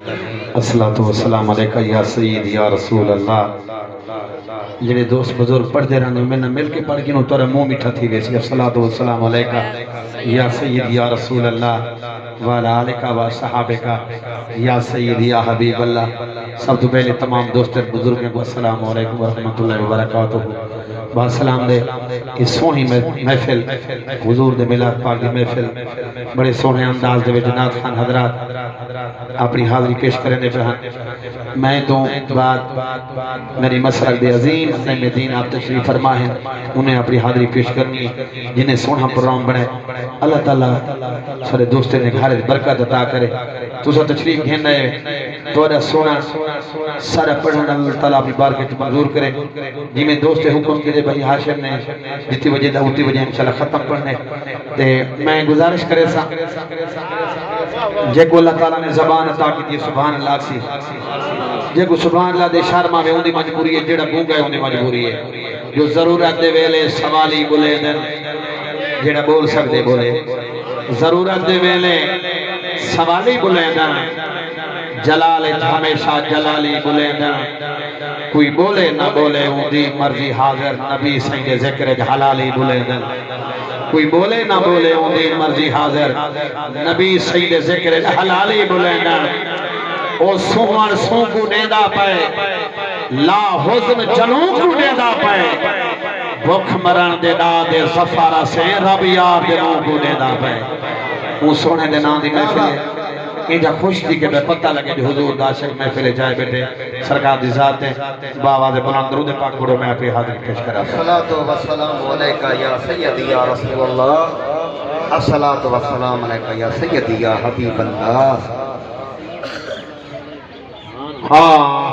الصلاۃ والسلام علیکہ یا سید یا رسول اللہ. جڑے دوست بزرگ پڑھتے رہنے میں نہ مل کے پڑھ کے نو تورا منہ میٹھا تھی ویسی. الصلاۃ والسلام علیکہ یا سید یا رسول اللہ وعلی آلکہ و صحابکہ یا سید یا حبیب اللہ. سب تو پہلے تمام دوست بزرگوں کو السلام علیکم ورحمۃ اللہ وبرکاتہ. با سلام دے اس سونی محفل حضور دے میلاد پاک دی محفل بڑے سونے انداز دے وچ نعت خان حضرات اپنی حاضری پیش کرنے دے پہن. میں تو بعد میری مسرک دے عظیم حسین دین آپ تشریف فرما ہیں انہیں اپنی حاضری پیش کرنی جنہیں سونا پروگرام بنے. اللہ تعالیٰ سارے دوستے نے گھر برکت عطا کرے. تو سا تشریف گھن رہے تو سونا سارا پڑھنا اللہ تعالیٰ اپنی بارکت منظور کرے. جی میں دوست حکم کے لئے بھائی ہاشم نے جتی وجہ دا ہوتی وجہ انشاءاللہ ختم پڑھنے تے میں گزارش کرے سا جے کو اللہ تعالیٰ نے زبان عطا کی دی سبحان اللہ سی جے کو سبحان اللہ دے شرما میں اندھی مجبوری ہے جڑا گونگا ہے اندھی مجبوری ہے جو ضرورت دے ویلے سوالی بولے دن جڑا بول سکتے بولے ضرورت دے ویلے سوالی بولے دن جلال ہمیشہ جلالی بولے دن کوئی بولے نہ بولے اندھی مرضی حاضر نبی سید ذکر حلالی بولے دن کوئی بولے نہ بولے اندھی مرضی حاضر نبی سید ذکر حلالی بولے دن او سوہن سو کو نیدہ پائے لا حزن جنوں کو نیدہ پائے بھوک مرن دے دا دے زفارہ سے رب یار دے نوں کو نیدہ پائے. وہ سونے دے نام دی محفل ہے اینجا خوش تھی کہ میں پتہ لگے جو حضور داشک محفل جائے بیٹے سرکار دی ذات ہے باواز بلند درود پاک پڑھو میں اپنی حاضر پیش کرا. الصلاۃ والسلام علیکہ یا سیدی یا رسول اللہ. الصلاۃ والسلام علیکہ یا سیدی یا حبیب اللہ. ہاں